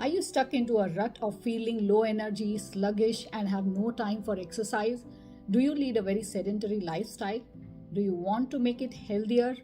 Are you stuck into a rut of feeling low energy, sluggish, and have no time for exercise? Do you lead a very sedentary lifestyle? Do you want to make it healthier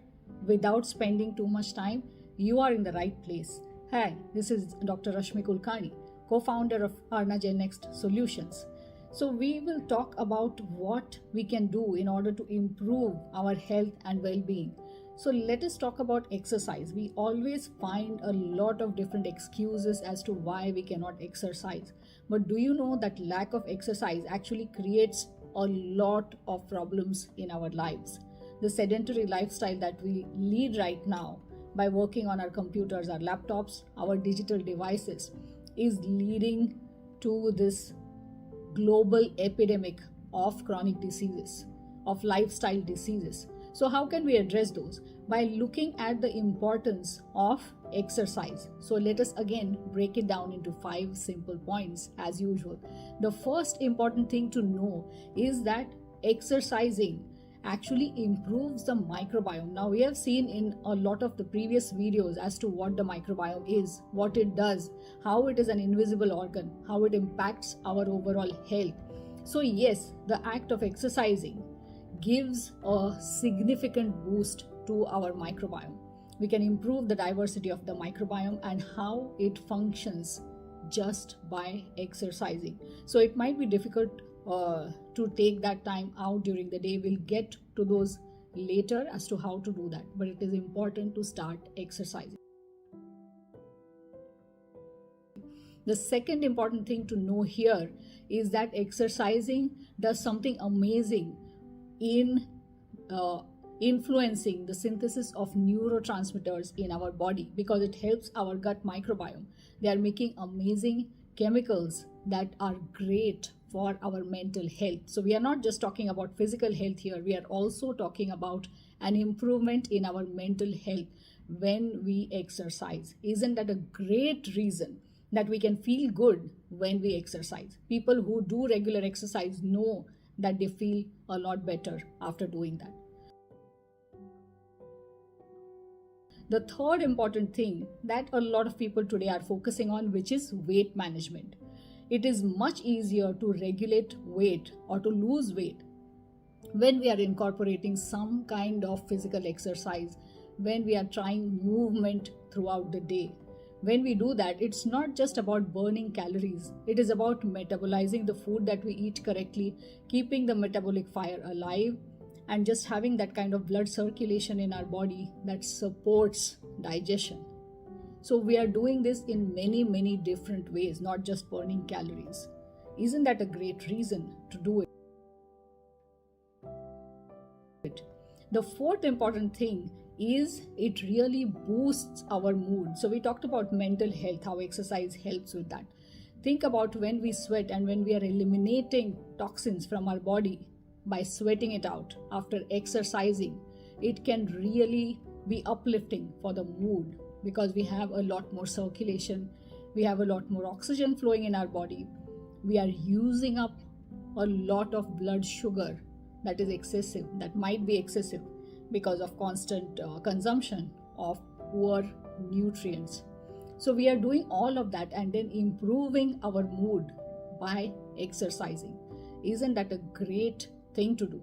without spending too much time? You are in the right place. Hi, this is Dr. Rashmi Kulkarni, co-founder of Next Solutions. So we will talk about what we can do in order to improve our health and well-being. So let us talk about exercise. We always find a lot of different excuses as to why we cannot exercise. But do you know that lack of exercise actually creates a lot of problems in our lives? The sedentary lifestyle that we lead right now by working on our computers, our laptops, our digital devices is leading to this global epidemic of chronic diseases, of lifestyle diseases. So how can we address those? By looking at the importance of exercise. So let us again break it down into 5 simple points as usual. The first important thing to know is that exercising actually improves the microbiome. Now we have seen in a lot of the previous videos as to what the microbiome is, what it does, how it is an invisible organ, how it impacts our overall health. So yes, the act of exercising gives a significant boost to our microbiome. We can improve the diversity of the microbiome and how it functions just by exercising. So it might be difficult to take that time out during the day. We'll get to those later as to how to do that, but it is important to start exercising. The second important thing to know here is that exercising does something amazing in influencing the synthesis of neurotransmitters in our body, because it helps our gut microbiome. They are making amazing chemicals that are great for our mental health. So we are not just talking about physical health here, we are also talking about an improvement in our mental health when we exercise. Isn't that a great reason that we can feel good when we exercise? People who do regular exercise know that they feel a lot better after doing that. The third important thing that a lot of people today are focusing on, which is weight management. It is much easier to regulate weight or to lose weight when we are incorporating some kind of physical exercise, when we are trying movement throughout the day. When we do that, it's not just about burning calories. It is about metabolizing the food that we eat correctly, keeping the metabolic fire alive, and just having that kind of blood circulation in our body that supports digestion. So we are doing this in many different ways, not just burning calories. Isn't that a great reason to do it? The fourth important thing is it really boosts our mood. So we talked about mental health, how exercise helps with that. Think about when we sweat and when we are eliminating toxins from our body by sweating it out after exercising. It can really be uplifting for the mood because we have a lot more circulation, we have a lot more oxygen flowing in our body. We are using up a lot of blood sugar that is excessive, that might be excessive because of constant consumption of poor nutrients. So we are doing all of that and then improving our mood by exercising. Isn't that a great thing to do?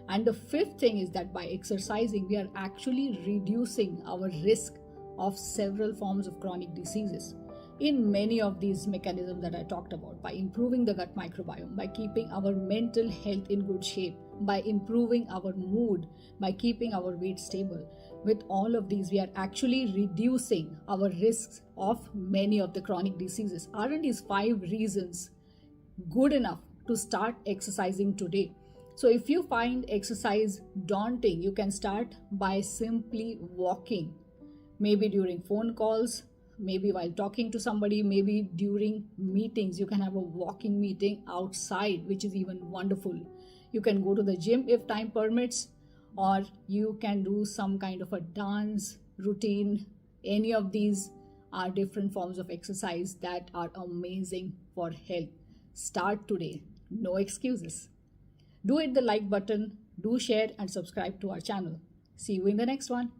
And the fifth thing is that by exercising, we are actually reducing our risk of several forms of chronic diseases. In many of these mechanisms that I talked about, by improving the gut microbiome, by keeping our mental health in good shape, by improving our mood, by keeping our weight stable. With all of these, we are actually reducing our risks of many of the chronic diseases. Aren't these 5 reasons good enough to start exercising today? So if you find exercise daunting, you can start by simply walking, maybe during phone calls, maybe while talking to somebody, maybe during meetings. You can have a walking meeting outside, which is even wonderful. You can go to the gym if time permits, or you can do some kind of a dance routine. Any of these are different forms of exercise that are amazing for health. Start today. No excuses. Do hit the like button, do share and subscribe to our channel. See you in the next one.